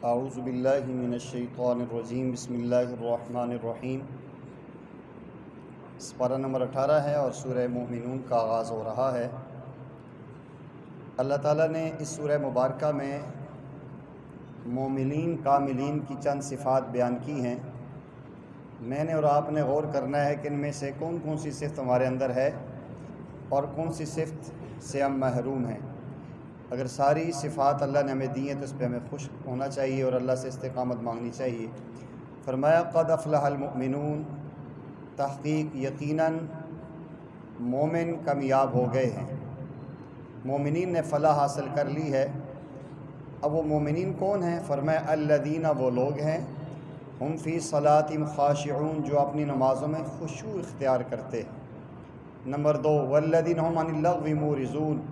اعوذ باللہ من الشیطان الرجیم، بسم اللہ الرحمن الرحیم۔ پارہ نمبر 18 ہے اور سورہ مومنون کا آغاز ہو رہا ہے۔ اللہ تعالیٰ نے اس سورہ مبارکہ میں مومنین کاملین کی چند صفات بیان کی ہیں۔ میں نے اور آپ نے غور کرنا ہے کہ ان میں سے کون کون سی صفت ہمارے اندر ہے اور کون سی صفت سے ہم محروم ہیں۔ اگر ساری صفات اللہ نے ہمیں دی ہیں تو اس پہ ہمیں خوش ہونا چاہیے اور اللہ سے استقامت مانگنی چاہیے۔ فرمایا قد افلح المؤمنون، تحقیق یقیناً مومن کامیاب ہو گئے ہیں، مومنین نے فلاح حاصل کر لی ہے۔ اب وہ مومنین کون ہیں؟ فرمایا الذین، وہ لوگ ہیں، ہم فی صلاتہم خاشعون، جو اپنی نمازوں میں خشوع اختیار کرتے ہیں۔ نمبر 2 والذین هم عن اللغو معرضون،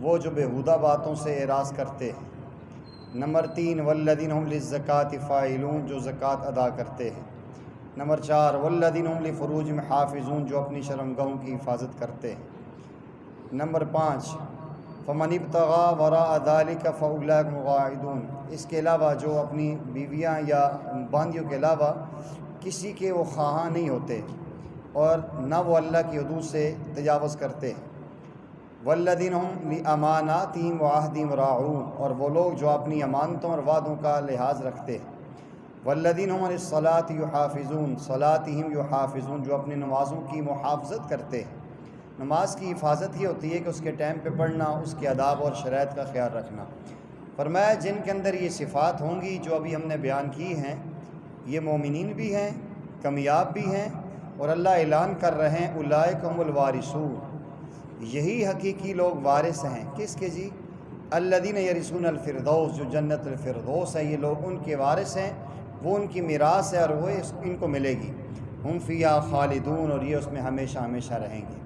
وہ جو بیہودہ باتوں سے اعراض کرتے ہیں۔ نمبر 3 والذین هم للزکاۃ فاعلون، جو زکوٰۃ ادا کرتے ہیں۔ نمبر 4 والذین هم لفروجہم حافظون، جو اپنی شرمگاہوں کی حفاظت کرتے ہیں۔ نمبر 5 فمن ابتغى وراء ذلك فاولئک هم العادون، اس کے علاوہ جو اپنی بیویاں یا باندیوں کے علاوہ کسی کے وہ خواہاں نہیں ہوتے اور نہ وہ اللہ کی حدود سے تجاوز کرتے ہیں۔ والذین هم لاماناتہم وعہدہم راعون، اور وہ لوگ جو اپنی امانتوں اور وعدوں کا لحاظ رکھتے ہیں۔ والذین هم عن الصلاۃ یحافظون، صلاتہم یحافظون، جو اپنی نمازوں کی محافظت کرتے ہیں۔ نماز کی حفاظت یہ ہوتی ہے کہ اس کے ٹائم پہ پڑھنا، اس کے آداب اور شرائط کا خیال رکھنا۔ فرمایا جن کے اندر یہ صفات ہوں گی جو ابھی ہم نے بیان کی ہیں، یہ مومنین بھی ہیں، کامیاب بھی ہیں، اور اللہ اعلان کر رہے ہیں اولئک هم الوارثون، یہی حقیقی لوگ وارث ہیں۔ کس کے جی؟ الذین یرثون الفردوس، جو جنت الفردوس ہے، یہ لوگ ان کے وارث ہیں، وہ ان کی میراث ہے اور وہ ان کو ملے گی۔ ہم فیہا خالدون، اور یہ اس میں ہمیشہ ہمیشہ رہیں گے۔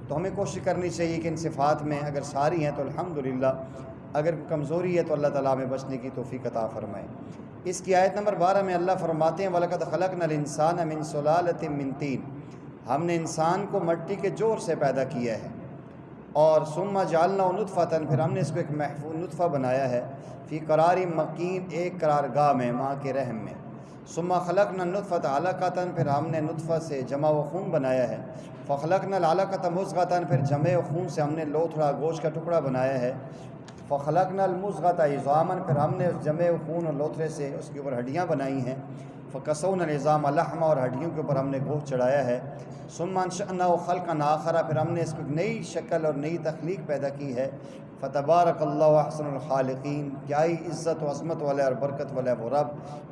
تو ہمیں کوشش کرنی چاہیے کہ ان صفات میں اگر ساری ہیں تو الحمدللہ، اگر کمزوری ہے تو اللہ تعالیٰ ہمیں بچنے کی توفیق عطا فرمائے۔ اس کی آیت نمبر 12 میں اللہ فرماتے ہیں وَلَقَدْ خَلَقْنَا الْإِنسَانَ مِنْ صُلَالَةٍ مِّن طِينٍ، ہم نے انسان کو مٹی کے جوڑ سے پیدا کیا ہے، اور ثُمَّ جَعَلْنَاهُ نُطْفَةً، پھر ہم نے اس کو ایک محفوظ نطفہ بنایا ہے، فی قرار مکین، ایک قرارگاہ میں، ماں کے رحم میں۔ ثُمَّ خَلَقْنَا النُّطْفَةَ عَلَقَةً، پھر ہم نے نطفہ سے جمع و خون بنایا ہے۔ فَخَلَقْنَا الْعَلَقَةَ مُضْغَةً، پھر جمع و خون سے ہم نے لوتھڑا گوشت کا ٹکڑا بنایا ہے۔ فَخَلَقْنَا الْمُضْغَةَ عِظَامًا، پھر ہم نے اس جمع و خون اور لوتھڑے سے اس کے اوپر ہڈیاں بنائی ہیں۔ فَكَسَوْنَا الْعِظَامَ لَحْمًا، اور ہڈیوں کے اوپر ہم نے گوشت چڑھایا ہے۔ ثُمَّ أَنشَأْنَاهُ خَلْقًا آخَرَ، پھر ہم نے اس کو نئی شکل اور نئی تخلیق پیدا کی ہے۔ فَتَبَارَكَ اللَّهُ أَحْسَنُ الْخَالِقِينَ، کیا ہی عزت و عظمت والا اور برکت والا وہ رب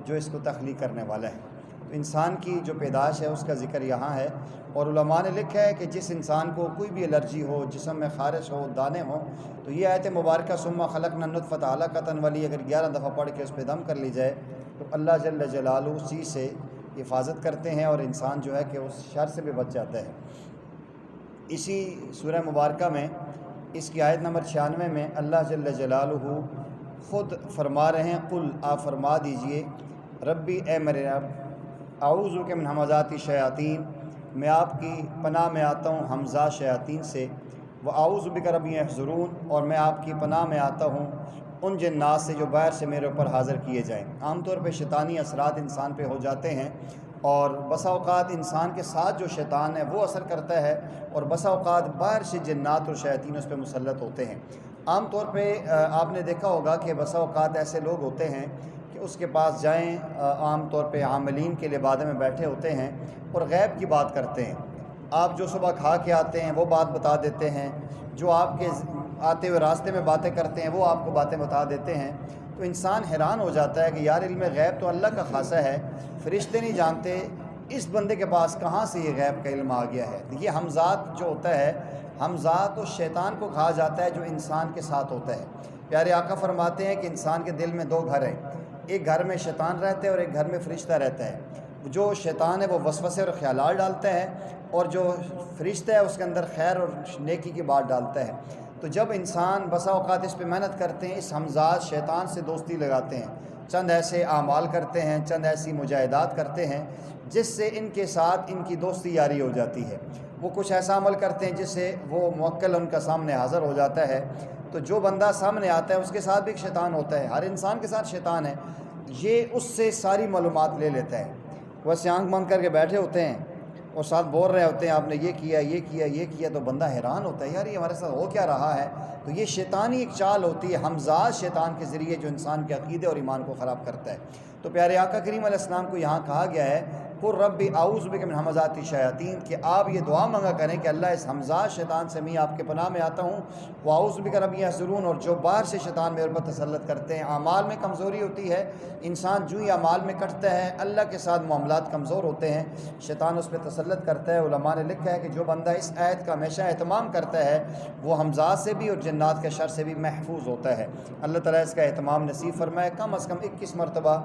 جو اس کو تخلیق کرنے والا ہے۔ تو انسان کی جو پیدائش ہے اس کا ذکر یہاں ہے، اور علماء نے لکھا ہے کہ جس انسان کو کوئی بھی الرجی ہو، جسم میں خارش ہو، دانے ہوں، تو یہ آیت مبارکہ ثم خلقنا النطفۃ علقۃ والی اگر 11 دفعہ پڑھ کے اس پہ دم کر لی جائے تو اللہ جل جلالہ اس چیز سے حفاظت کرتے ہیں اور انسان جو ہے کہ اس شر سے بھی بچ جاتا ہے۔ اسی سورہ مبارکہ میں اس کی آیت نمبر 96 میں اللہ جل جلالہ خود فرما رہے ہیں قل، آپ فرما دیجئے ربی، اے میرے رب، اعوذ بک من ہمزات الشیاطین، میں آپ کی پناہ میں آتا ہوں حمزہ شیاطین سے، واعوذ بک رب یحضرون، اور میں آپ کی پناہ میں آتا ہوں ان جنات سے جو باہر سے میرے اوپر حاضر کیے جائیں۔ عام طور پہ شیطانی اثرات انسان پہ ہو جاتے ہیں، اور بسا اوقات انسان کے ساتھ جو شیطان ہے وہ اثر کرتا ہے، اور بسا اوقات باہر سے جنات اور شیاطین اس پہ مسلط ہوتے ہیں۔ عام طور پہ آپ نے دیکھا ہوگا کہ بسا اوقات ایسے لوگ ہوتے ہیں کہ اس کے پاس جائیں، عام طور پہ عاملین کے لبادے میں بیٹھے ہوتے ہیں اور غیب کی بات کرتے ہیں۔ آپ جو صبح کھا کے آتے ہیں وہ بات بتا دیتے ہیں، جو آپ کے آتے ہوئے راستے میں باتیں کرتے ہیں وہ آپ کو باتیں بتا دیتے ہیں۔ تو انسان حیران ہو جاتا ہے کہ یار علم غیب تو اللہ کا خاصہ ہے، فرشتے نہیں جانتے، اس بندے کے پاس کہاں سے یہ غیب کا علم آ گیا ہے۔ یہ حمزات جو ہوتا ہے، حمزات اس شیطان کو کہا جاتا ہے جو انسان کے ساتھ ہوتا ہے۔ پیارے آقا فرماتے ہیں کہ انسان کے دل میں 2 گھر ہیں، ایک گھر میں شیطان رہتا ہے اور ایک گھر میں فرشتہ رہتا ہے۔ جو شیطان ہے وہ وسوسے اور خیالات ڈالتا ہے، اور جو فرشتہ ہے اس کے اندر خیر اور نیکی کی بات ڈالتا ہے۔ تو جب انسان بسا اوقات اس پہ محنت کرتے ہیں، اس حمزات شیطان سے دوستی لگاتے ہیں، چند ایسے اعمال کرتے ہیں، چند ایسی مجاہدات کرتے ہیں جس سے ان کے ساتھ ان کی دوستی یاری ہو جاتی ہے، وہ کچھ ایسا عمل کرتے ہیں جس سے وہ موکل ان کا سامنے حاضر ہو جاتا ہے۔ تو جو بندہ سامنے آتا ہے اس کے ساتھ بھی ایک شیطان ہوتا ہے، ہر انسان کے ساتھ شیطان ہے، یہ اس سے ساری معلومات لے لیتا ہے۔ ویسے آنکھ بند کر کے بیٹھے ہوتے ہیں اور ساتھ بول رہے ہوتے ہیں آپ نے یہ کیا یہ کیا یہ کیا، تو بندہ حیران ہوتا ہے یار یہ ہمارے ساتھ ہو کیا رہا ہے۔ تو یہ شیطانی ایک چال ہوتی ہے، ہمزاد شیطان کے ذریعے جو انسان کے عقیدے اور ایمان کو خراب کرتا ہے۔ تو پیارے آقا کریم علیہ السلام کو یہاں کہا گیا ہے قل رب اعوذ بک من ہمزات الشیاطین، کہ آپ یہ دعا مانگا کریں کہ اللہ اس ہمزاد شیطان سے میں آپ کے پناہ میں آتا ہوں، واعوذ بک رب یحضرون، اور جو باہر سے شیطان میرے پر تسلط کرتے ہیں۔ اعمال میں کمزوری ہوتی ہے، انسان جو ہی اعمال میں کٹتا ہے اللہ کے ساتھ معاملات کمزور ہوتے ہیں، شیطان اس پہ تسلط کرتا ہے۔ علماء نے لکھا ہے کہ جو بندہ اس آیت کا ہمیشہ اہتمام کرتا ہے وہ ہمزاد سے بھی اور جنات کے شر سے بھی محفوظ ہوتا ہے۔ اللہ تعالیٰ اس کا اہتمام نصیب فرمائے۔ کم از کم 21 مرتبہ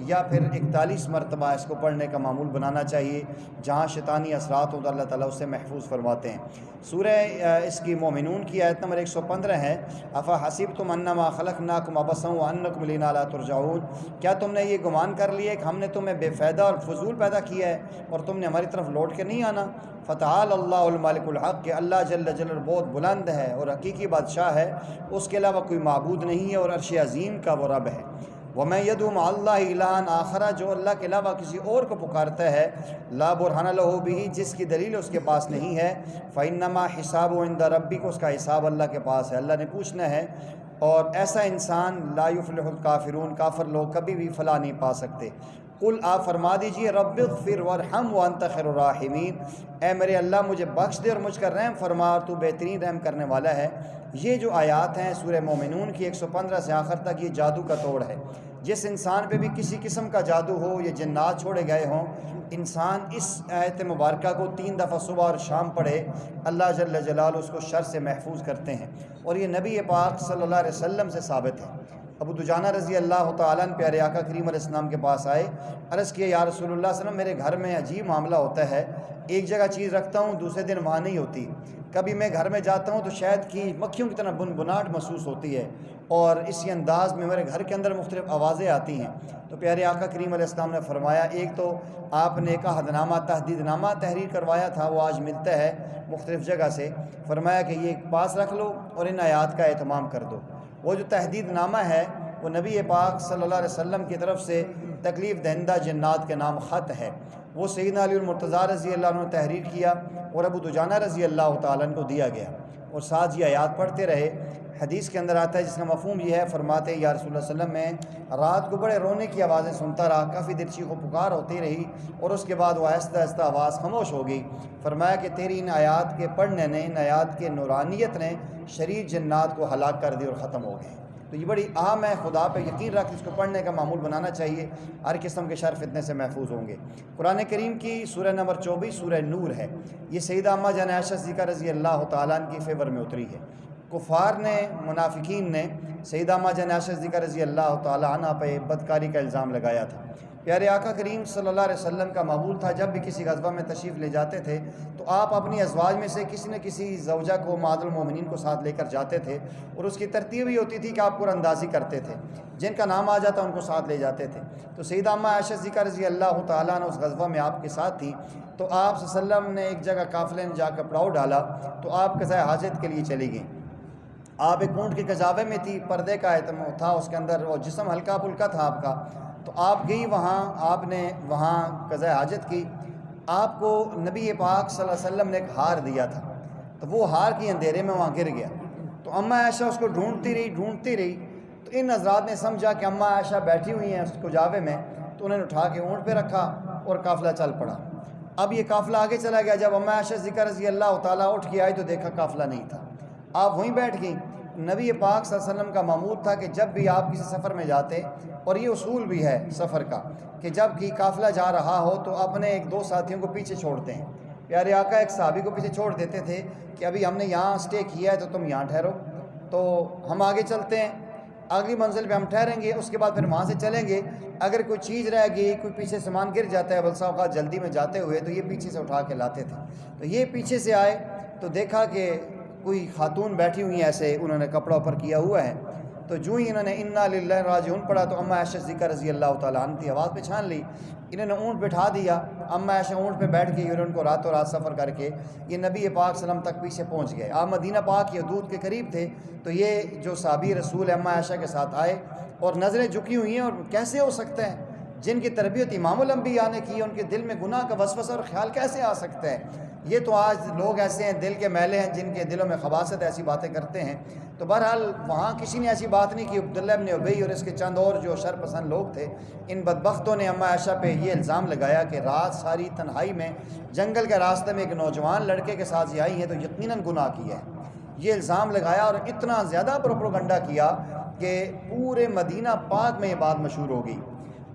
یا پھر 41 مرتبہ اس کو پڑھنے کا معمول بنانا چاہیے، جہاں شیطانی اثرات ہوں تو اللہ تعالیٰ اس سے محفوظ فرماتے ہیں۔ سورہ اس کی مومنون کی آیت نمبر 115 ہے، افا حسبتم انما خلقناکم عبثا وانکم الینا لا ترجعون، کیا تم نے یہ گمان کر لیا کہ ہم نے تمہیں بے فائدہ اور فضول پیدا کیا ہے اور تم نے ہماری طرف لوٹ کے نہیں آنا۔ فتعال اللہ الملک الحق، کہ اللہ جل جلالہ بہت بلند ہے اور حقیقی بادشاہ ہے، اس کے علاوہ کوئی معبود نہیں ہے اور عرش عظیم کا وہ رب ہے۔ وَمَن يَدْعُ مَعَ اللَّهِ إِلَٰهًا آخَرَ، جو اللہ کے علاوہ کسی اور کو پکارتا ہے، لا برہان لہ بہ، جس کی دلیل اس کے پاس نہیں ہے، فَإِنَّمَا حِسَابُهُ عِندَ رَبِّكَ، اس کا حساب اللہ کے پاس ہے، اللہ نے پوچھنا ہے۔ اور ایسا انسان لا یفلح الکافرون، کافر لوگ کبھی بھی فلاح نہیں پا سکتے۔ قل، آپ فرما دیجئے، رب اغفر وارحم وانت خیر الراحمین، اے میرے اللہ مجھے بخش دے اور مجھ کا رحم فرما، تو بہترین رحم کرنے والا ہے۔ یہ جو آیات ہیں سورہ مومنون کی 115 سے آخر تک، یہ جادو کا توڑ ہے۔ جس انسان پہ بھی کسی قسم کا جادو ہو، یہ جنات چھوڑے گئے ہوں، انسان اس آیت مبارکہ کو 3 دفعہ صبح اور شام پڑھے، اللہ جل جلالہ اس کو شر سے محفوظ کرتے ہیں، اور یہ نبی پاک صلی اللہ علیہ وسلم سے ثابت ہے۔ ابو دجانہ رضی اللہ تعالیٰ عنہ پیارے آقا کریم علیہ السلام کے پاس آئے، عرض کیا یا رسول اللہ صلی اللہ علیہ وسلم، میرے گھر میں عجیب معاملہ ہوتا ہے، ایک جگہ چیز رکھتا ہوں دوسرے دن وہاں نہیں ہوتی، کبھی میں گھر میں جاتا ہوں تو شہد کی مکھیوں کی طرح بنبناہٹ محسوس ہوتی ہے، اور اسی انداز میں میرے گھر کے اندر مختلف آوازیں آتی ہیں۔ تو پیارے آقا کریم علیہ السلام نے فرمایا، ایک تو آپ نے ایک عہد نامہ تحدید نامہ تحریر کروایا تھا، وہ آج ملتا ہے مختلف جگہ سے، فرمایا کہ یہ پاس رکھ لو اور ان آیات کا اہتمام کر دو۔ وہ جو تحدید نامہ ہے وہ نبی پاک صلی اللہ علیہ وسلم کی طرف سے تکلیف دہندہ جنات کے نام خط ہے، وہ سیدنا علی المرتضیٰ رضی اللہ عنہ نے تحریر کیا اور ابو دجانہ رضی اللہ تعالیٰ عنہ کو دیا گیا، اور ساتھ یہ آیات پڑھتے رہے۔ حدیث کے اندر آتا ہے جس کا مفہوم یہ ہے، فرماتے ہیں یا رسول اللہ صلی اللہ علیہ وسلم، میں رات کو بڑے رونے کی آوازیں سنتا رہا، کافی دیر چیخ و پکار ہوتی رہی، اور اس کے بعد وہ آہستہ آہستہ آواز خاموش ہو گئی۔ فرمایا کہ تیری ان آیات کے پڑھنے نے، ان آیات کے نورانیت نے شریر جنات کو ہلاک کر دی اور ختم ہو گئے۔ تو یہ بڑی اہم ہے، خدا پہ یقین رکھ اس کو پڑھنے کا معمول بنانا چاہیے، ہر قسم کے شر فتنے سے محفوظ ہوں گے۔ قرآن کریم کی سورہ نمبر 24 سورہ نور ہے، یہ سیدہ اماں جان عائشہ صدیقہ رضی اللہ تعالیٰ عنہ کی فیور میں اتری ہے۔ کفار نے، منافقین نے سیدہ اماں جان عائشہ صدیقہ رضی اللہ تعالیٰ عنہ پہ بدکاری کا الزام لگایا تھا۔ پیارے آقا کریم صلی اللہ علیہ وسلم کا معمول تھا جب بھی کسی غزوہ میں تشریف لے جاتے تھے تو آپ اپنی ازواج میں سے کسی نہ کسی زوجہ کو، امہات المومنین کو ساتھ لے کر جاتے تھے، اور اس کی ترتیب یہ ہوتی تھی کہ آپ قرآن اندازی کرتے تھے، جن کا نام آ جاتا ان کو ساتھ لے جاتے تھے۔ تو سیدہ اماں عائشہ صدیقہ رضی اللہ تعالیٰ عنہ اس غزوہ میں آپ کے ساتھ تھی، تو آپ صلی اللہ علیہ وسلم نے ایک جگہ قافلے میں جا کر پڑاؤ ڈالا تو آپ قضاء حاجت کے لیے چلی گئیں۔ آپ ایک اونٹ کے قزاوے میں تھی، پردے کا آئٹم تھا اس کے اندر، اور جسم ہلکا پھلکا تھا آپ کا، تو آپ گئی وہاں، آپ نے وہاں قضاء حاجت کی۔ آپ کو نبی پاک صلی اللہ علیہ وسلم نے ایک ہار دیا تھا، تو وہ ہار کی اندھیرے میں وہاں گر گیا، تو اماں عائشہ اس کو ڈھونڈتی رہی، تو ان حضرات نے سمجھا کہ اماں عائشہ بیٹھی ہوئی ہیں اس قزاوے میں، تو انہوں نے اٹھا کے اونٹ پہ رکھا اور قافلہ چل پڑا۔ اب یہ قافلہ آگے چلا گیا، جب اماں عائشہ صدیقہ رضی اللہ تعالیٰ اٹھ کے آئی تو دیکھا قافلہ نہیں تھا، آپ وہیں بیٹھ گئیں۔ نبی پاک صلی اللہ علیہ وسلم کا معمول تھا کہ جب بھی آپ کسی سفر میں جاتے، اور یہ اصول بھی ہے سفر کا کہ جب کہ قافلہ جا رہا ہو تو اپنے 1-2 ساتھیوں کو پیچھے چھوڑتے ہیں۔ پیارے آقا ایک صحابی کو پیچھے چھوڑ دیتے تھے کہ ابھی ہم نے یہاں سٹے کیا ہے تو تم یہاں ٹھہرو، تو ہم آگے چلتے ہیں، اگلی منزل پہ ہم ٹھہریں گے، اس کے بعد پھر وہاں سے چلیں گے، اگر کوئی چیز رہ گئی، کوئی پیچھے سامان گر جاتا ہے، بلسا اوقات جلدی میں جاتے ہوئے، تو یہ پیچھے سے اٹھا کے لاتے تھے۔ تو یہ پیچھے سے آئے تو دیکھا کہ کوئی خاتون بیٹھی ہوئی ہیں، ایسے انہوں نے کپڑا اوپر کیا ہوا ہے، تو جو ہی انہوں نے انا للہ راجعون پڑھا تو اما عائشہ صدیقہ رضی اللہ تعالیٰ عنہ کی آواز پہچان لی. انہوں نے اونٹ بٹھا دیا. اما عائشہ اونٹ پہ بیٹھ گئی اور ان کو راتوں رات سفر کر کے یہ نبی پاک صلی اللہ علیہ وسلم تک پیچھے پہنچ گئے. آپ مدینہ پاک کی حدود کے قریب تھے. تو یہ جو صحابی رسول اما عائشہ کے ساتھ آئے اور نظریں جھکی ہوئی ہیں, اور کیسے ہو سکتا ہے جن کی تربیت امام الانبیاء نے کی, ان کے دل میں گناہ کا وسوسہ اور خیال کیسے آ سکتا ہے؟ یہ تو آج لوگ ایسے ہیں دل کے میلے ہیں جن کے دلوں میں خباثت ایسی باتیں کرتے ہیں. تو بہرحال وہاں کسی نے ایسی بات نہیں کی. عبداللہ ابن ابی اور اس کے چند اور جو شر پسند لوگ تھے, ان بدبختوں نے اما عائشہ پہ یہ الزام لگایا کہ رات ساری تنہائی میں جنگل کے راستے میں ایک نوجوان لڑکے کے ساتھ یہ آئی ہیں تو یقیناً گناہ کیا ہے. یہ الزام لگایا اور اتنا زیادہ پروپیگنڈا کیا کہ پورے مدینہ پاک میں یہ بات مشہور ہو گئی.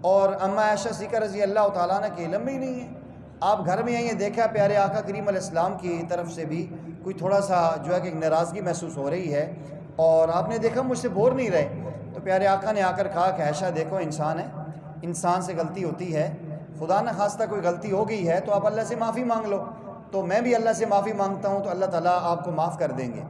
اور اما عائشہ صدیقہ رضی اللہ تعالیٰ عنہ کے علم میں ہی نہیں ہے. آپ گھر میں آئیے, دیکھا پیارے آقا کریم علیہ السلام کی طرف سے بھی کوئی تھوڑا سا جو ہے کہ ناراضگی محسوس ہو رہی ہے, اور آپ نے دیکھا مجھ سے بور نہیں رہے. تو پیارے آقا نے آ کر کہا کہ عائشہ دیکھو انسان ہے, انسان سے غلطی ہوتی ہے, خدا نہ خواستہ کوئی غلطی ہو گئی ہے تو آپ اللہ سے معافی مانگ لو. تو میں بھی اللہ سے معافی مانگتا ہوں تو اللہ تعالیٰ آپ کو معاف کر دیں گے.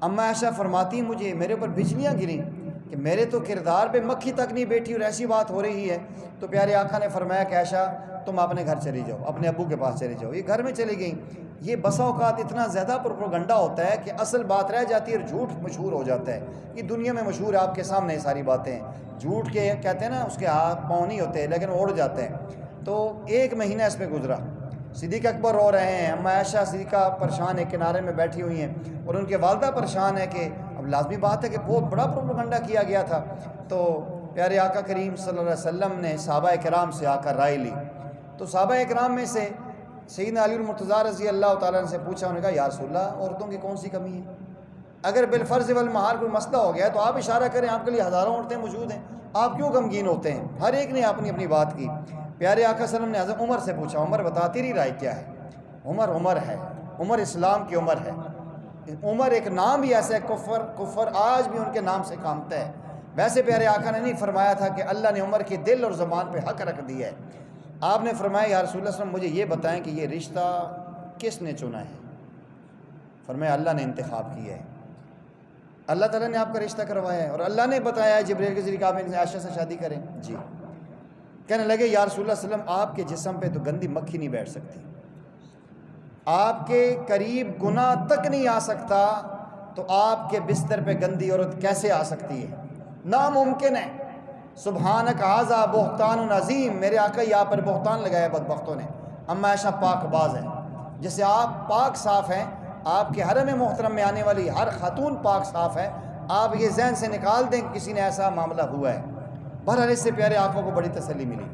اما عائشہ فرماتی مجھے میرے اوپر بجلیاں گریں کہ میرے تو کردار پہ مکھی تک نہیں بیٹھی اور ایسی بات ہو رہی ہے. تو پیارے آقا نے فرمایا کہ عائشہ تم اپنے گھر چلی جاؤ, اپنے ابو کے پاس چلی جاؤ. یہ گھر میں چلی گئیں. یہ بسا اوقات اتنا زیادہ پروپیگنڈا ہوتا ہے کہ اصل بات رہ جاتی ہے اور جھوٹ مشہور ہو جاتا ہے. یہ دنیا میں مشہور ہے, آپ کے سامنے یہ ساری باتیں ہیں. جھوٹ کے کہتے ہیں نا اس کے ہاتھ پاؤں نہیں ہوتے لیکن اڑ جاتے ہیں. تو 1 مہینہ اس پہ گزرا. صدیق اکبر رو رہے ہیں, اما عائشہ صدیقہ پریشان ہے, کنارے میں بیٹھی ہوئی ہیں, اور ان کے والدہ پریشان ہے کہ اب لازمی بات ہے کہ بہت بڑا پروپیگنڈا کیا گیا تھا. تو پیارے آقا کریم صلی اللہ علیہ وسلم نے صحابہ کرام سے آ کر رائے لی. تو صحابہ کرام میں سے سیدنا علی المرتضیٰ رضی اللہ تعالیٰ عنہ سے پوچھا, انہوں نے کہا یا رسول اللہ عورتوں کی کون سی کمی ہے؟ اگر بالفرض والمحال کوئی مسئلہ ہو گیا تو آپ اشارہ کریں, آپ کے لیے ہزاروں عورتیں موجود ہیں, آپ کیوں غمگین ہوتے ہیں؟ ہر ایک نے اپنی اپنی بات کی. پیارے آقا صلی اللہ علیہ وسلم نے حضرت عمر سے پوچھا, عمر بتا تیری رائے کیا ہے؟ عمر ہے, عمر اسلام کی عمر ہے. عمر ایک نام بھی ایسا ہے, کفر آج بھی ان کے نام سے کامتا ہے. ویسے پیارے آقا نے نہیں فرمایا تھا کہ اللہ نے عمر کی دل اور زبان پہ حق رکھ دیا ہے. آپ نے فرمایا یا رسول اللہ صلی اللہ علیہ وسلم مجھے یہ بتائیں کہ یہ رشتہ کس نے چنا ہے؟ فرمایا اللہ نے انتخاب کیا ہے, اللہ تعالیٰ نے آپ کا رشتہ کروایا ہے, اور اللہ نے بتایا ہے جبریل کے ذریعے کہ آپ ان عائشہ سے شادی کریں. جی. کہنے لگے یا رسول اللہ صلی اللہ علیہ وسلم آپ کے جسم پہ تو گندی مکھی نہیں بیٹھ سکتی, آپ کے قریب گناہ تک نہیں آ سکتا, تو آپ کے بستر پہ گندی عورت کیسے آ سکتی ہے؟ ناممکن ہے. سبحانک ھذا بہتان عظیم, میرے آقا یہاں پر بہتان لگایا بدبختوں نے. اما عائشہ پاک باز ہے, جیسے آپ پاک صاف ہیں, آپ کے حرم محترم میں آنے والی ہر خاتون پاک صاف ہے. آپ یہ ذہن سے نکال دیں کہ کسی نے ایسا معاملہ ہوا ہے. بہرحال اس سے پیارے آقا کو بڑی تسلی ملی.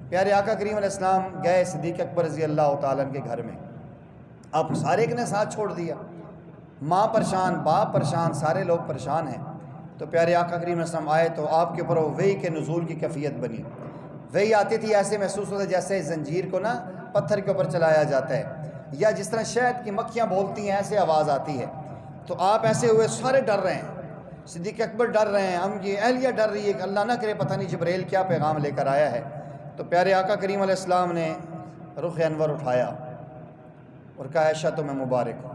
پیارے آقا کریم علیہ السلام گئے صدیق اکبر رضی اللہ تعالیٰ عنہ کے گھر میں. اب سارے نے ساتھ چھوڑ دیا, ماں پریشان, باپ پریشان, سارے لوگ پریشان ہیں. تو پیارے آقا کریم علیہ السلام آئے تو آپ کے اوپر وحی کے نزول کی کیفیت بنی. وحی آتی تھی ایسے محسوس ہوتا ہے جیسے زنجیر کو نا پتھر کے اوپر چلایا جاتا ہے, یا جس طرح شہد کی مکھیاں بولتی ہیں ایسے آواز آتی ہے. تو آپ ایسے ہوئے, سارے ڈر رہے ہیں, صدیق اکبر ڈر رہے ہیں, ہم کی اہلیہ ڈر رہی ہے کہ اللہ نہ کرے پتہ نہیں جبریل کیا پیغام لے کر آیا ہے. تو پیارے آقا کریم علیہ السلام نے رخ انور اٹھایا اور کہا عائشہ تمہیں مبارک ہو.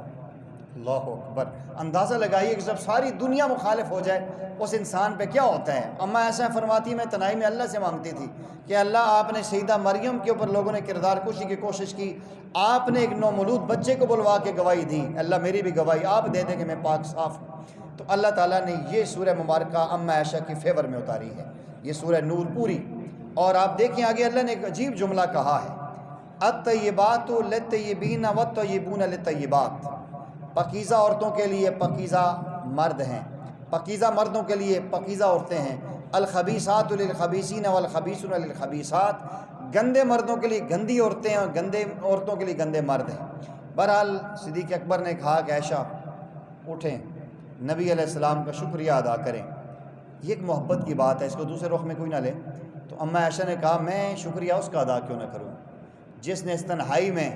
اللہ اکبر. اندازہ لگائیے کہ جب ساری دنیا مخالف ہو جائے اس انسان پہ کیا ہوتا ہے. اما ایسا فرماتی میں تنہائی میں اللہ سے مانگتی تھی کہ اللہ آپ نے سیدہ مریم کے اوپر لوگوں نے کردار کشی کی کوشش کی, آپ نے ایک نومولود بچے کو بلوا کے گواہی دی, اللہ میری بھی گواہی آپ دے دیں کہ میں پاک صاف ہوں. تو اللہ تعالیٰ نے یہ سورہ مبارکہ اما عائشہ کی فیور میں اتاری ہے, یہ سورہ نور پوری. اور آپ دیکھیں آگے اللہ نے ایک عجیب جملہ کہا ہے, الطیبات للطیبین والطیبون للطیبات. پاکیزہ عورتوں کے لیے پاکیزہ مرد ہیں, پاکیزہ مردوں کے لیے پاکیزہ عورتیں ہیں. الخبیثات للخبیثین والخبیثون للخبیثات. گندے مردوں کے لیے گندی عورتیں ہیں اور گندے عورتوں کے لیے گندے مرد ہیں. بہرحال صدیق اکبر نے کہا کہ عائشہ اٹھیں, نبی علیہ السلام کا شکریہ ادا کریں. یہ ایک محبت کی بات ہے, اس کو دوسرے رخ میں کوئی نہ لے. تو اما عائشہ نے کہا میں شکریہ اس کا ادا کیوں نہ کروں جس نے اس تنہائی میں,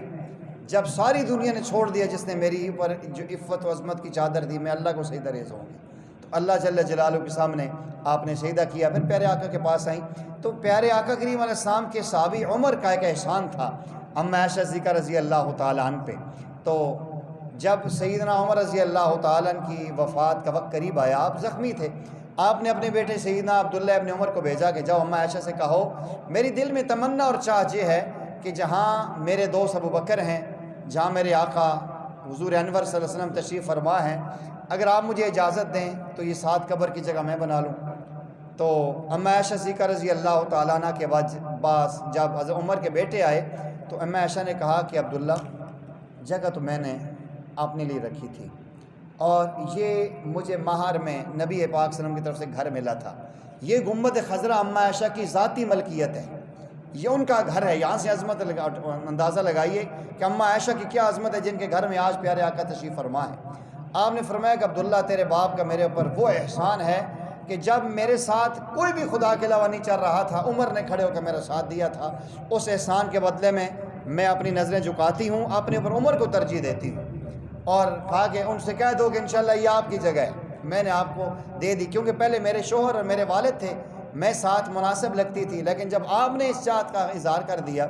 جب ساری دنیا نے چھوڑ دیا, جس نے میری اوپر جو عفت و عظمت کی چادر دی, میں اللہ کو سجدہ ریز ہوں گی. تو اللہ جل جلالہ کے سامنے آپ نے سجدہ کیا. پھر پیارے آقا کے پاس آئیں تو پیارے آقا کریم علیہ السلام کے صحابی عمر کا ایک احسان تھا اما عائشہ صدیقہ رضی اللہ تعالیٰ عنہ پہ. تو جب سیدنا عمر رضی اللہ تعالیٰ عنہ کی وفات کا وقت قریب آیا, آپ زخمی تھے, آپ نے اپنے بیٹے سیدنا عبداللہ ابن عمر کو بھیجا کہ جاؤ اماں عائشہ سے کہو میری دل میں تمنا اور چاہت یہ ہے کہ جہاں میرے دوست ابو بکر ہیں، جہاں میرے آقا حضور انور صلی اللہ علیہ وسلم تشریف فرما ہیں، اگر آپ مجھے اجازت دیں تو یہ 7 قبر کی جگہ میں بنا لوں۔ تو اماں عائشہ صدیقہ رضی اللہ تعالیٰ عنہ کے بعد جب حضرت عمر کے بیٹے آئے تو اماں عائشہ نے کہا کہ عبداللہ جگہ تو میں نے اپنے لیے رکھی تھی اور یہ مجھے مہر میں نبی پاک صلی اللہ علیہ وسلم کی طرف سے گھر ملا تھا، یہ گنبد خضرا اماں عائشہ کی ذاتی ملکیت ہے، یہ ان کا گھر ہے۔ یہاں سے عظمت اندازہ لگائیے کہ اماں عائشہ کی کیا عظمت ہے جن کے گھر میں آج پیارے آقا تشریف فرما ہے۔ آپ نے فرمایا کہ عبداللہ تیرے باپ کا میرے اوپر وہ احسان ہے کہ جب میرے ساتھ کوئی بھی خدا کے علاوہ نہیں چل رہا تھا، عمر نے کھڑے ہو کے میرا ساتھ دیا تھا، اس احسان کے بدلے میں اپنی نظریں جھکاتی ہوں، اپنے اوپر عمر کو ترجیح دیتی ہوں۔ اور کہا کہ ان سے کہہ دو کہ انشاءاللہ یہ آپ کی جگہ ہے، میں نے آپ کو دے دی، کیونکہ پہلے میرے شوہر اور میرے والد تھے، میں ساتھ مناسب لگتی تھی، لیکن جب آپ نے اس چاہت کا اظہار کر دیا،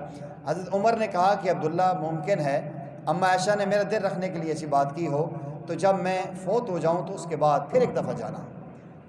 حضرت عمر نے کہا کہ عبداللہ ممکن ہے اماں عائشہ نے میرا دل رکھنے کے لیے ایسی بات کی ہو تو جب میں فوت ہو جاؤں تو اس کے بعد پھر ایک دفعہ جانا،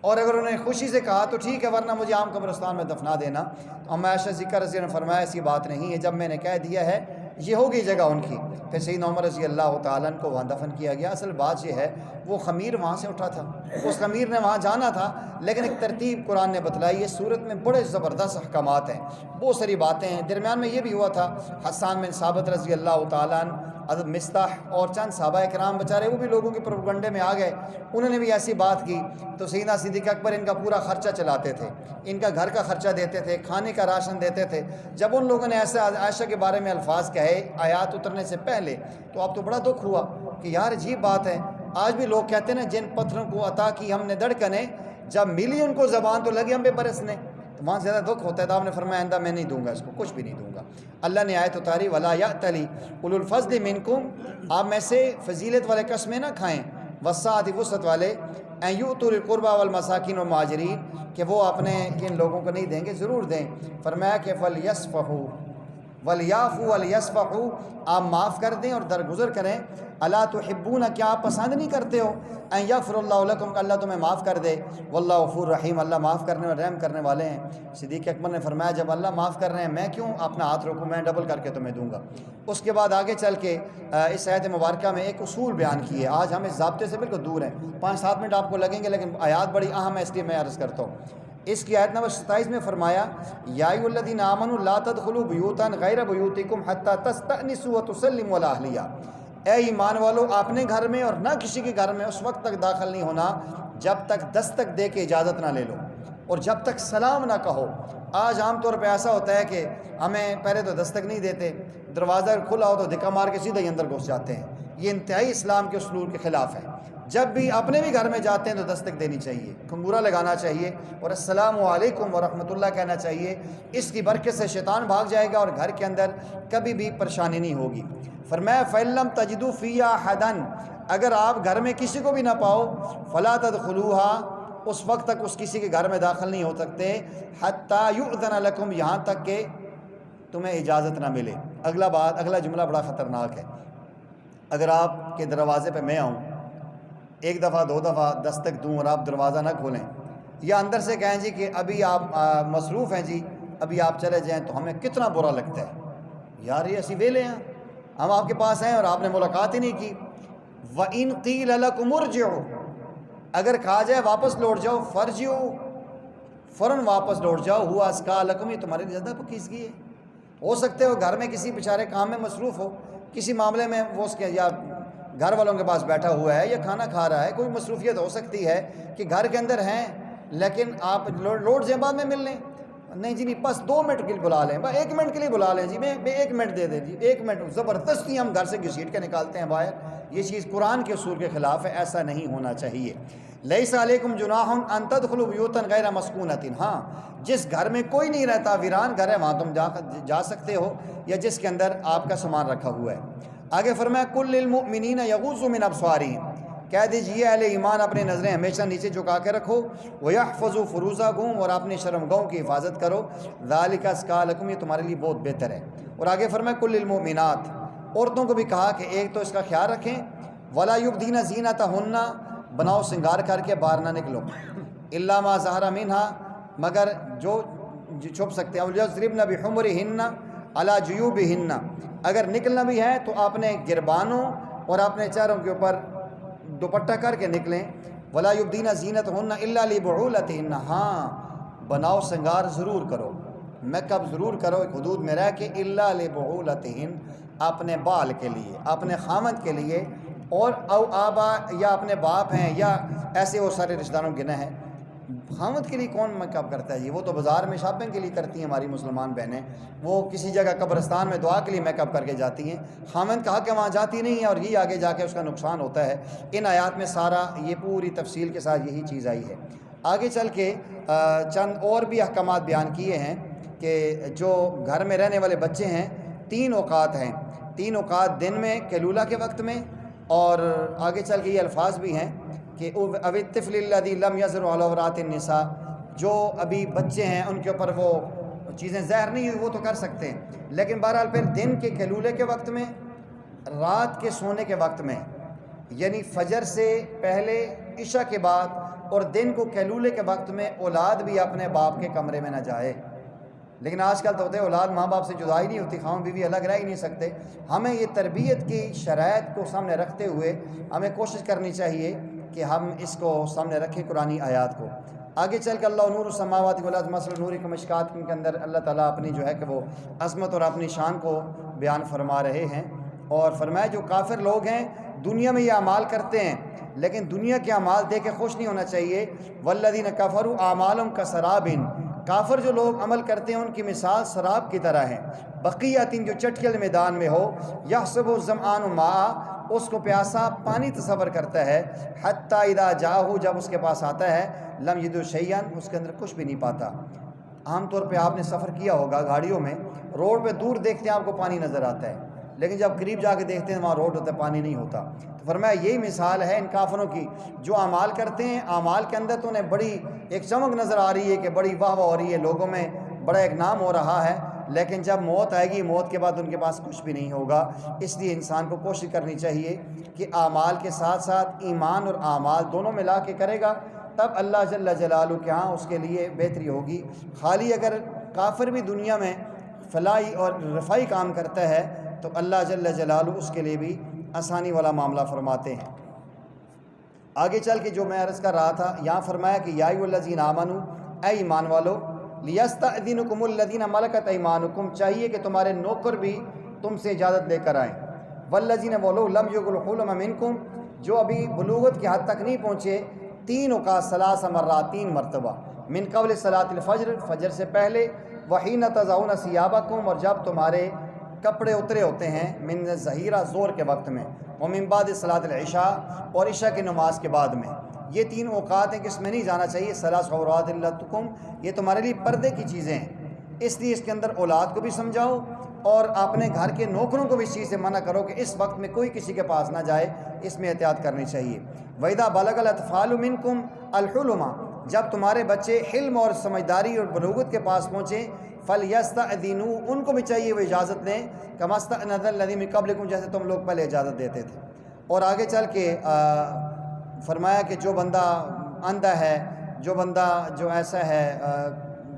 اور اگر انہوں نے خوشی سے کہا تو ٹھیک ہے ورنہ مجھے عام قبرستان میں دفنا دینا۔ تو اماں عائشہ صدیقہ رضی اللہ عنہا نے فرمایا ایسی بات نہیں ہے، جب میں نے کہہ دیا ہے یہ ہوگی جگہ ان کی۔ پھر سیدنا عمر رضی اللہ تعالیٰ عنہ کو وہاں دفن کیا گیا۔ اصل بات یہ ہے وہ خمیر وہاں سے اٹھا تھا، اس خمیر نے وہاں جانا تھا، لیکن ایک ترتیب قرآن نے بتلائی ہے، صورت میں بڑے زبردست احکامات ہیں، بہت ساری باتیں ہیں۔ درمیان میں یہ بھی ہوا تھا حسان بن ثابت رضی اللہ تعالیٰ عنہ، حضرت مصطح اور چند صحابہ کرام بچارے وہ بھی لوگوں کے پروپگنڈے میں آ گئے، انہوں نے بھی ایسی بات کی تو سیدنا صدیق اکبر ان کا پورا خرچہ چلاتے تھے، ان کا گھر کا خرچہ دیتے تھے، کھانے کا راشن دیتے تھے۔ جب ان لوگوں نے ایسے عائشہ کے بارے میں الفاظ کہے آیات اترنے سے پہلے تو اب تو بڑا دکھ ہوا کہ یار عجیب بات ہے، آج بھی لوگ کہتے ہیں نا جن پتھروں کو عطا کی ہم نے دھڑکنیں، جب ملی ان کو زبان تو لگی ہم پہ برسنے، تو وہاں زیادہ دکھ ہوتا ہے۔ تو آپ نے فرمایا آئندہ میں نہیں دوں گا، اس کو کچھ بھی نہیں دوں گا۔ اللہ نے آیت اتاری وَلَا يَأْتَلِ أُولُو الْفَضْلِ مِنْكُمْ، آپ میں سے فضیلت والے قسمیں نہ کھائیں، وَالسَّعَةِ وسعت والے، اَن يُؤْتُوا الْقُرْبَى وَالْمَسَاكِينَ وَالْمُهَاجِرِينَ، کہ وہ اپنے کن لوگوں کو نہیں دیں گے ضرور دیں۔ فرمایا کہ فَلْيَصْفَحُوا وَلْيَعْفُوا وَلْيَصْفَحُوا، آپ معاف کر دیں اور درگزر کریں۔ الا تحبون، کیا آپ پسند نہیں کرتے ہو ان یغفر اللہ لکم، کہ اللہ تمہیں معاف کر دے، واللہ غفور رحیم، اللہ معاف کرنے اور رحم کرنے والے ہیں۔ صدیق اکبر نے فرمایا جب اللہ معاف کر رہے ہیں میں کیوں اپنا ہاتھ روکوں، میں ڈبل کر کے تمہیں دوں گا۔ اس کے بعد آگے چل کے اس آیت مبارکہ میں ایک اصول بیان کیے، آج ہم اس ضابطے سے بالکل دور ہیں، 5-7 منٹ آپ کو لگیں گے لیکن آیات بڑی اہم ہے اس لیے میں عرض کرتا ہوں۔ اس کی آیت نمبر 27 میں فرمایا یا ایھا الذین آمنوا لا تدخلوا بیوتا غیر بیوتکم حتی تستأنسوا وتسلموا علی اہلہا، اے ایمان والو اپنے گھر میں اور نہ کسی کے گھر میں اس وقت تک داخل نہیں ہونا جب تک دستک دے کے اجازت نہ لے لو اور جب تک سلام نہ کہو۔ آج عام طور پہ ایسا ہوتا ہے کہ ہمیں پہلے تو دستک نہیں دیتے، دروازہ کھلا ہو تو دھکا مار کے سیدھا ہی اندر گھس جاتے ہیں، یہ انتہائی اسلام کے اصول کے خلاف ہے۔ جب بھی اپنے بھی گھر میں جاتے ہیں تو دستک دینی چاہیے، کھنگورا لگانا چاہیے اور السلام علیکم ورحمۃ اللہ کہنا چاہیے، اس کی برکت سے شیطان بھاگ جائے گا اور گھر کے اندر کبھی بھی پریشانی نہیں ہوگی۔ فرمایا فَإِن لَّمْ تَجِدُوا فِيهَا أَحَدًا، اگر آپ گھر میں کسی کو بھی نہ پاؤ، فَلَا تَدْخُلُوهَا، اس وقت تک اس کسی کے گھر میں داخل نہیں ہو سکتے، حَتَّى يُؤْذَنَ لَكُمْ، یہاں تک کہ تمہیں اجازت نہ ملے۔ اگلا جملہ بڑا خطرناک ہے، اگر آپ کے دروازے پہ میں آؤں، ایک دفعہ 2 دفعہ دستک دوں اور آپ دروازہ نہ کھولیں، یا اندر سے کہیں جی کہ ابھی آپ مصروف ہیں جی ابھی آپ چلے جائیں، تو ہمیں کتنا برا لگتا ہے، یار یہ اسی ویلے ہیں، ہم آپ کے پاس ہیں اور آپ نے ملاقات ہی نہیں کی۔ وَإِن قِيلَ لَكُمُ ارْجِعُوا، اگر کہا جائے واپس لوٹ جاؤ، فَارْجِعُوا، فوراً واپس لوٹ جاؤ، ہُوَ أَزْكَىٰ لَكُمْ، یہ تمہارے لیے زیادہ پاکیزگی ہے۔ ہو سکتے ہو گھر میں کسی بیچارے کام میں مصروف ہو، کسی معاملے میں وہ اس کے یا گھر والوں کے پاس بیٹھا ہوا ہے یا کھانا کھا رہا ہے، کوئی مصروفیت ہو سکتی ہے کہ گھر کے اندر ہیں، لیکن آپ لوٹ جائیں بعد میں مل لیں، نہیں جی نہیں بس 2 منٹ کے لیے بلا لیں، بس 1 منٹ کے لیے بلا لیں جی، میں 1 منٹ دے دیں جی، 1 منٹ، زبردستی ہم گھر سے گھسیٹ کے نکالتے ہیں باہر، یہ چیز قرآن کے اصول کے خلاف ہے، ایسا نہیں ہونا چاہیے۔ لیس علیکم جناح ان تدخلوا بیوتا غیر مسکونۃ، ہاں جس گھر میں کوئی نہیں رہتا، ویران گھر ہے، وہاں تم جا سکتے ہو، یا جس کے اندر آپ کا سامان رکھا ہوا ہے۔ آگے فرمایا کل للمؤمنین یغضوا من ابصارہم، کہہ دیجیے اہل ایمان اپنے نظریں ہمیشہ نیچے جھکا کے رکھو، وَيَحْفَظُوا فُرُوجَهُمْ، اور اپنی شرمگاہوں کی حفاظت کرو، ذَلِكَ أَزْكَىٰ لَكُمْ، یہ تمہارے لیے بہت بہتر ہے۔ اور آگے فرمایا کل للمؤمنات، عورتوں کو بھی کہا کہ ایک تو اس کا خیال رکھیں، وَلَا يُبْدِينَ زِينَتَهُنَّ، بناؤ سنگار کر کے باہر نہ نکلو، الا ما ظہر منہا، مگر جو چھپ سکتے ہیں، وَلْيَضْرِبْنَ بِحُمُرِهِنَّ عَلَى جُيُوبِهِنَّ، اگر نکلنا بھی ہے تو اپنے گربانوں اور اپنے چہروں کے اوپر دوپٹہ کر کے نکلیں۔ وَلَا يُبْدِينَ زِينَتَهُنَّ إِلَّا لِبُعُولَتِهِنَّ، ہاں بناؤ سنگار ضرور کرو، میک اپ ضرور کرو ایک حدود میں رہ کے، إِلَّا لِبُعُولَتِهِنَّ، اپنے بال کے لیے، اپنے خامند کے لیے، اور او آبا، یا اپنے باپ ہیں، یا ایسے وہ سارے رشتہ داروں گنے ہیں۔ خامد کے لیے کون میک اپ کرتا ہے؟ یہ وہ تو بازار میں شاپنگ کے لیے کرتی ہیں ہماری مسلمان بہنیں، وہ کسی جگہ قبرستان میں دعا کے لیے میک اپ کر کے جاتی ہیں، خامد کا حق ہے وہاں جاتی نہیں ہے، اور یہ آگے جا کے اس کا نقصان ہوتا ہے۔ ان آیات میں سارا یہ پوری تفصیل کے ساتھ یہی چیز آئی ہے۔ آگے چل کے چند اور بھی احکامات بیان کیے ہیں کہ جو گھر میں رہنے والے بچے ہیں، 3 اوقات ہیں، 3 اوقات دن میں قیلولہ کے وقت میں، اور آگے چل کے یہ الفاظ بھی ہیں کہ او الطفل الذی لم یظہر علی عورات النساء، جو ابھی بچے ہیں ان کے اوپر وہ چیزیں ظاہر نہیں ہوئی وہ تو کر سکتے ہیں، لیکن بہرحال پھر دن کے قیلولے کے وقت میں، رات کے سونے کے وقت میں، یعنی فجر سے پہلے، عشاء کے بعد، اور دن کو قیلولے کے وقت میں اولاد بھی اپنے باپ کے کمرے میں نہ جائے۔ لیکن آج کل تو ہوتے ہیں اولاد ماں باپ سے جدا ہی نہیں ہوتی، خواہاں بیوی الگ رہ ہی نہیں سکتے۔ ہمیں یہ تربیت کی شرائط کو سامنے رکھتے ہوئے ہمیں کوشش کرنی چاہیے کہ ہم اس کو سامنے رکھیں قرآنی آیات کو۔ آگے چل کے اللہ نور السماوات والارض مثل نور کمشکات کے اندر اللہ تعالیٰ اپنی جو ہے کہ وہ عظمت اور اپنی شان کو بیان فرما رہے ہیں، اور فرمایا جو کافر لوگ ہیں دنیا میں یہ اعمال کرتے ہیں، لیکن دنیا کے اعمال دیکھ کے خوش نہیں ہونا چاہیے۔ والذین کفروا اعمالهم کسراب، کافر جو لوگ عمل کرتے ہیں ان کی مثال سراب کی طرح ہے، بقیۃ جو چٹکل میدان میں ہو، یحسب الظمآن ماء، اس کو پیاسا پانی تصور کرتا ہے، حتی اذا جاءہ، جب اس کے پاس آتا ہے، لم یجد شیئا، اس کے اندر کچھ بھی نہیں پاتا۔ عام طور پہ آپ نے سفر کیا ہوگا گاڑیوں میں، روڈ پہ دور دیکھتے ہیں آپ کو پانی نظر آتا ہے، لیکن جب قریب جا کے دیکھتے ہیں وہاں روڈ ہوتا ہے، پانی نہیں ہوتا۔ تو فرمایا یہی مثال ہے ان کافروں کی، جو اعمال کرتے ہیں، اعمال کے اندر تو انہیں بڑی ایک چمک نظر آ رہی ہے کہ بڑی واہ واہ ہو رہی ہے، لوگوں میں بڑا ایک نام ہو رہا ہے، لیکن جب موت آئے گی، موت کے بعد ان کے پاس کچھ بھی نہیں ہوگا۔ اس لیے انسان کو کوشش کرنی چاہیے کہ اعمال کے ساتھ ساتھ ایمان اور اعمال دونوں ملا کے کرے گا، تب اللہ جل جلالہ کے ہاں اس کے لیے بہتری ہوگی۔ خالی اگر کافر بھی دنیا میں فلاحی اور رفائی کام کرتا ہے تو اللہ جل جلالہ اس کے لیے بھی آسانی والا معاملہ فرماتے ہیں۔ آگے چل کے جو میں عرض کر رہا تھا، یہاں فرمایا کہ یا ایھا الذین آمنوا، اے ایمان والو، لیستأذنکم الذین ملکت ایمانکم، چاہیے کہ تمہارے نوکر بھی تم سے اجازت لے کر آئیں، والذین وہ لوگ لم یبلغوا الحلم منکم، جو ابھی بلوغت کی حد تک نہیں پہنچے، 3 اوقات، 3 مرات، 3 مرتبہ، من قبل صلاۃ الفجر، فجر سے پہلے، وحین تضعون ثیابکم، اور جب تمہارے کپڑے اترے ہوتے ہیں، من ظہیرہ، زور کے وقت میں، ومن بعد صلاۃ العشاء، اور عشاء کی نماز کے بعد میں۔ یہ 3 اوقات ہیں کہ اس میں نہیں جانا چاہیے۔ ثلاث عورات لکم، یہ تمہارے لیے پردے کی چیزیں ہیں، اس لیے اس کے اندر اولاد کو بھی سمجھاؤ اور اپنے گھر کے نوکروں کو بھی اس چیز سے منع کرو کہ اس وقت میں کوئی کسی کے پاس نہ جائے، اس میں احتیاط کرنی چاہیے۔ وَإِذَا بَلَغَ الْأَطْفَالُ مِنْكُمْ الْحُلُمَ، جب تمہارے بچے حلم اور سمجھداری اور بلوغت کے پاس پہنچیں، فَلْيَسْتَأْذِنُوا، ان کو بھی چاہیے وہ اجازت لیں، كَمَا اسْتَأْذَنَ الَّذِينَ مِن قَبْلِكُمْ، جیسے تم لوگ پہلے اجازت دیتے تھے۔ اور آگے چل کے فرمایا کہ جو بندہ اندھا ہے، جو بندہ جو ایسا ہے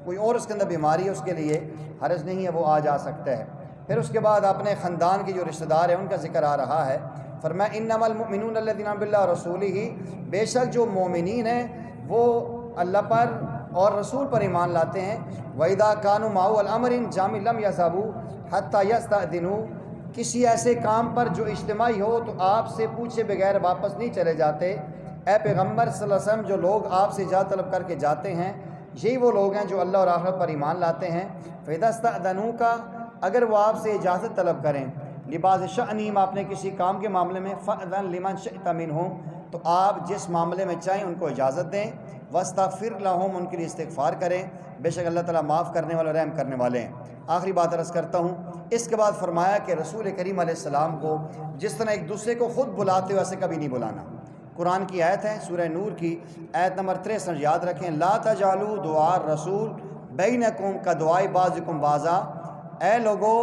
کوئی اور اس کے اندر بیماری ہے، اس کے لیے حرج نہیں ہے، وہ آ جا سکتا ہے۔ پھر اس کے بعد اپنے خاندان کے جو رشتہ دار ہیں ان کا ذکر آ رہا ہے۔ فرمایا انما المؤمنون الذین آمنوا باللہ ورسولہ، بے شک جو مومنین ہیں وہ اللہ پر اور رسول پر ایمان لاتے ہیں۔ وَإِذَا كَانُوا مَعَهُ عَلَىٰ أَمْرٍ جَامِعٍ لَمْ يَذْهَبُوا حَتَّىٰ يَسْتَأْذِنُوا، کسی ایسے کام پر جو اجتماعی ہو تو آپ سے پوچھے بغیر واپس نہیں چلے جاتے۔ اے پیغمبر صلی اللہ علیہ وسلم، جو لوگ آپ سے اجازت طلب کر کے جاتے ہیں یہی وہ لوگ ہیں جو اللہ اور آخرت پر ایمان لاتے ہیں۔ فَإِذَا اسْتَأْذَنُوكَ، اگر وہ آپ سے اجازت طلب کریں، لِبَعْضِ شَأْنِهِمْ، اپنے کسی کام کے معاملے میں، فَأْذَن لِمَنْ شِئْتَ مِنْهُمْ، تو آپ جس معاملے میں چاہیں ان کو اجازت دیں۔ وَاسْتَغْفِرْ لَهُمْ، ان کے لیے استغفار کریں، بے شک اللہ تعالیٰ معاف کرنے والے، رحم کرنے والے ہیں۔ آخری بات عرض کرتا ہوں، اس کے بعد فرمایا کہ رسول کریم علیہ السلام کو جس طرح ایک دوسرے کو خود بلاتے ہوئے ایسے کبھی نہیں بلانا۔ قرآن کی آیت ہے، سورہ نور کی آیت نمبر 63، یاد رکھیں، لا تجعلوا دعاء الرسول بینکم کدعاء بعضکم بعضا، اے لوگو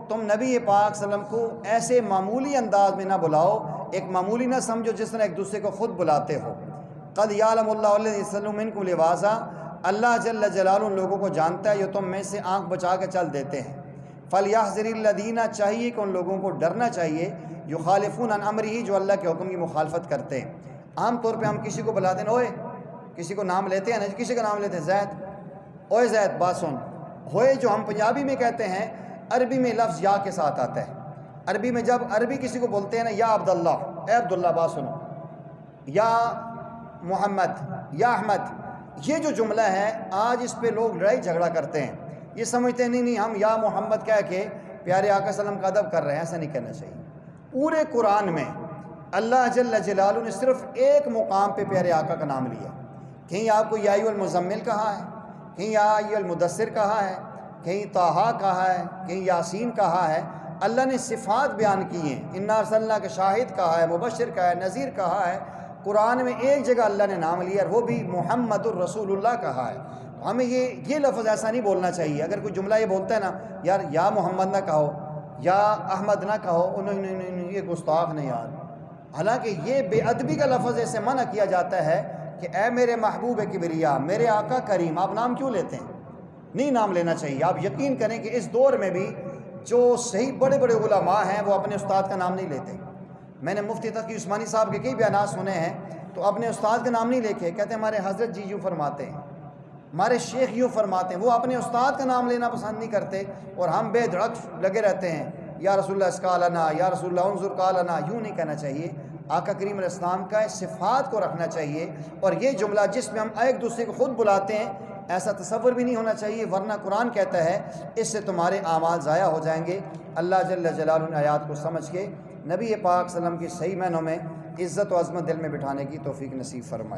تم نبی پاک صلی اللہ علیہ وسلم کو ایسے معمولی انداز میں نہ بلاؤ، ایک معمولی نہ سمجھو جس طرح ایک دوسرے کو خود بلاتے ہو۔ قد یعلم اللہ الذین یسلون منکم لواذا، اللہ جل جلالہ ان لوگوں کو جانتا ہے جو تم میں سے آنکھ بچا کے چل دیتے ہیں۔ فلیحذر الذین، چاہیے کہ ان لوگوں کو ڈرنا چاہیے، یخالفون عن امرہ، جو اللہ کے حکم کی مخالفت کرتے ہیں۔ عام طور پہ ہم کسی کو بلاتے ہیں اوئے، کسی کو نام لیتے ہیں نا، کسی کا نام لیتے ہیں زید، اوئے زید بات سن۔ ہوئے جو ہم پنجابی میں کہتے ہیں، عربی میں لفظ یا کے ساتھ آتا ہے۔ عربی میں جب عربی کسی کو بولتے ہیں نا، یا عبداللہ، اے عبداللہ بات سنو، یا محمد، یا احمد، یہ جو جملہ ہے آج اس پہ لوگ لڑائی جھگڑا کرتے ہیں، یہ سمجھتے ہیں نہیں ہم یا محمد کہہ کے پیارے آقا صلی اللہ علیہ وسلم کا ادب کر رہے ہیں، ایسا نہیں کرنا چاہیے۔ پورے قرآن میں اللہ جل جلالہ نے صرف ایک مقام پہ پیارے آقا کا نام لیا، کہیں آپ کو یا ایھا المزمل کہا ہے، کہیں یا ایھا المدثر کہا ہے، کہیں طٰہٰ کہا ہے، کہیں یاسین کہا ہے۔ اللہ نے صفات بیان کی ہیں، انا ارسلناک کا شاہد کہا ہے، مبشر کہا ہے، نذیر کہا ہے۔ قرآن میں ایک جگہ اللہ نے نام لیا، وہ بھی محمد الرسول اللہ کہا ہے۔ ہمیں یہ لفظ ایسا نہیں بولنا چاہیے۔ اگر کوئی جملہ یہ بولتا ہے نا، یار یا محمد نہ کہو، یا احمد نہ کہو، نہیں یہ گستاخ نہیں یار، حالانکہ یہ بے ادبی کا لفظ ایسے منع کیا جاتا ہے کہ اے میرے محبوب کبریا، میرے آقا کریم، آپ نام کیوں لیتے ہیں؟ نہیں نام لینا چاہیے۔ آپ یقین کریں کہ اس دور میں بھی جو صحیح بڑے بڑے علماء ہیں وہ اپنے استاد کا نام نہیں لیتے۔ میں نے مفتی تقی عثمانی صاحب کے کئی بیانات سنے ہیں، تو اپنے استاد کا نام نہیں لکھے، کہتے ہیں ہمارے حضرت جی یوں فرماتے ہیں، ہمارے شیخ یوں فرماتے ہیں۔ وہ اپنے استاد کا نام لینا پسند نہیں کرتے، اور ہم بے دھڑک لگے رہتے ہیں، یا رسول اللہ اسقا لنا، یا رسول اللہ انظر قال لنا۔ یوں نہیں کہنا چاہیے۔ آقا کریم علیہ السلام کا صفات کو رکھنا چاہیے، اور یہ جملہ جس میں ہم ایک دوسرے کو خود بلاتے ہیں، ایسا تصور بھی نہیں ہونا چاہیے، ورنہ قرآن کہتا ہے اس سے تمہارے اعمال ضائع ہو جائیں گے۔ اللہ جل جلالہ نے آیات کو سمجھ کے نبی پاک صلی اللہ علیہ وسلم کی صحیح معنوں میں عزت و عظمت دل میں بٹھانے کی توفیق نصیب فرمائے۔